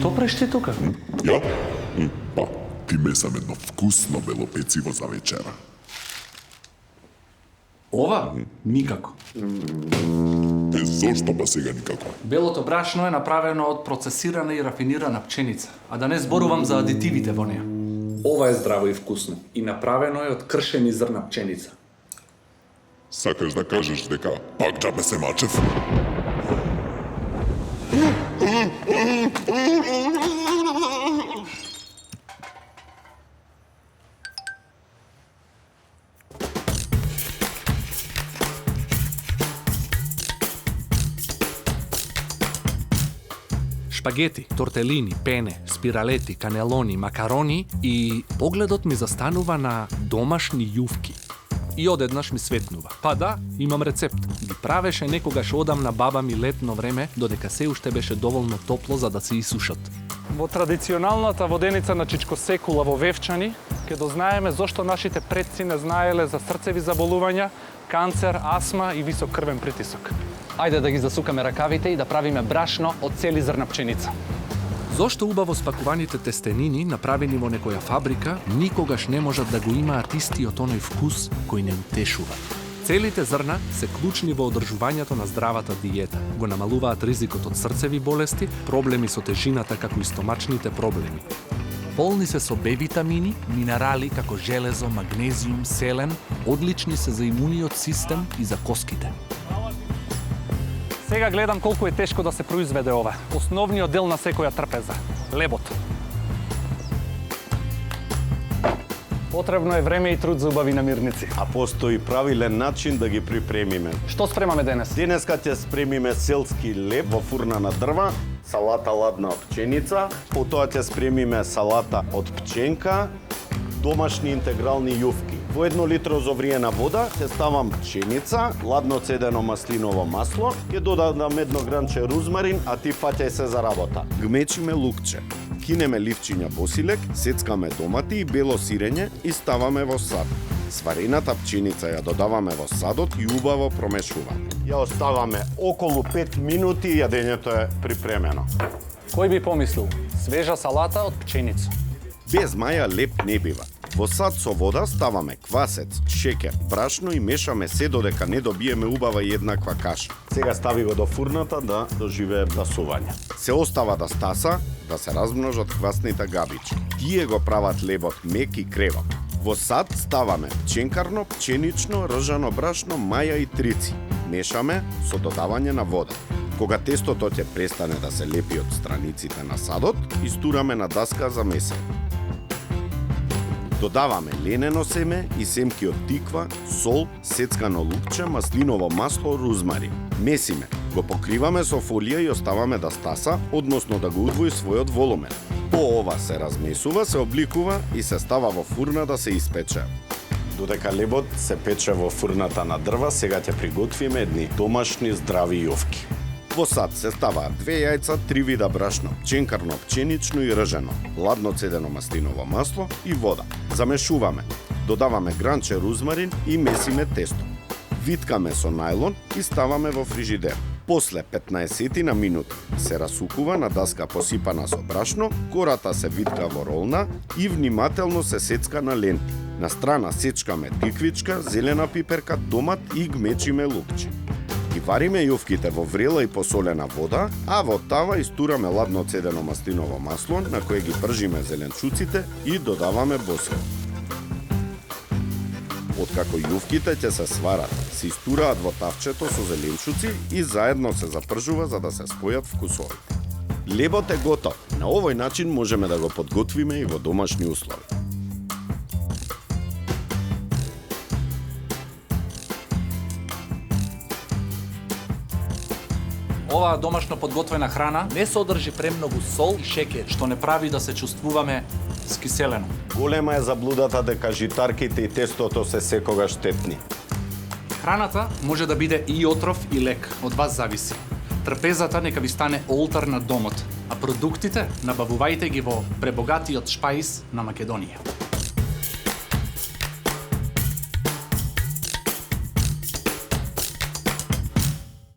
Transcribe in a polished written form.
Што правиш ти тука? Ја? Па, ти месам едно вкусно бело пecivo за вечера. Ова? Никако. Зошто па сега никако? Белото брашно е направено од процесирана и рафинирана пченица, а да не зборувам за адитивите во неа. Ова е здраво и вкусно и направено е од кршени зрна пченица. Сакаш да кажеш дека пак џабе се мачев? Шпагети, тортелини, пене, спиралети, канелони, макарони и погледот ми застанува на домашни јувки. И одеднаш ми светнува. Па да, имам рецепт. Ги правеше некогаш одам на баба ми летно време, додека се уште беше доволно топло за да се исушат. Во традиционалната воденица на Чичко Секула во Вевчани, ќе дознаеме зошто нашите предци не знаеле за срцеви заболувања, канцер, астма и висок крвен притисок. Ајде да ги засукаме ракавите и да правиме брашно од цели зрна пченица. Зошто убаво спакуваните тестенини, направени во некоја фабрика, никогаш не можат да го имаат истиот оној вкус кој не утешува? Целите зрна се клучни во одржувањето на здравата диета. Го намалуваат ризикот од срцеви болести, проблеми со тежината како и стомачните проблеми. Полни се со Б витамини, минерали како железо, магнезиум, селен, одлични се за имуниот систем и за коските. Сега гледам колку е тешко да се произведе ова. Основниот дел на секоја трпеза – лебот. Потребно е време и труд за убави намирници. А постои правилен начин да ги припремиме. Што спремаме денес? Денеска ќе спремиме селски леб во фурна на дрва, салата ладна од пченица, потоа ќе спремиме салата од пченка, домашни интегрални јувки. Во 1 литро зовриена вода ќе ставам пченица, ладно цедено маслиново масло, ќе додадам 1 гранче рузмарин, а ти фаќај се за работа. Гмечиме лукче. Кинеме ливчиња босилек, сецкаме домати и бело сирење и ставаме во сад. Сварената пченица ја додаваме во садот и убаво промешуваме. Ја оставаме околу 5 минути и јадењето е припремено. Кој би помислил? Свежа салата од пченица. Без маја леб не бива. Во сад со вода ставаме квасец, шеќер, брашно и мешаме се додека не добиеме убава и еднаква каша. Сега стави го до фурната да доживее тасување. Се остава да стаса, да се размножат квасните габички. Тие го прават лебот мек и кревак. Во сад ставаме пченкарно, пченично, ржано брашно, маја и трици. Мешаме со додавање на вода. Кога тестото ќе престане да се лепи од страниците на садот, истураме на даска за месење. Додаваме ленено семе и семки од тиква, сол, сецкано лукче, маслиново масло, рузмарин. Месиме, го покриваме со фолија и оставаме да стаса, односно да го удвои својот волумен. По ова се размесува, се обликува и се става во фурна да се испече. Додека лебот се пече во фурната на дрва, сега ќе приготвиме едни домашни здрави јовки. Во сад се ставаат 2 јајца, 3 вида брашно, пченкарно, пченично и ржено, ладно цедено маслиново масло и вода. Замешуваме. Додаваме гранче рузмарин и месиме тесто. Виткаме со најлон и ставаме во фрижидер. После 15 на минути се расукува на даска посипана со брашно, кората се витка во ролна и внимателно се сецка на ленти. На страна сечкаме тиквичка, зелена пиперка, домат и гмечиме лукче. Ги вариме јувките во врела и посолена вода, а во тава истураме ладно цедено маслиново масло, на кое ги пржиме зеленчуците и додаваме босил. Откако јувките ќе се сварат, се истураат во тавчето со зеленчуци и заедно се запржува за да се спојат вкусовите. Лебот е готов. На овој начин можеме да го подготвиме и во домашни услови. Оваа домашно подготвена храна не содржи премногу сол и шеќер, што не прави да се чувствуваме скиселено. Голема е заблудата дека житарките и тестото се секогаш штетни. Храната може да биде и отров и лек, од вас зависи. Трпезата нека ви стане олтар на домот, а продуктите набавувајте ги во пребогатиот шпаис на Македонија.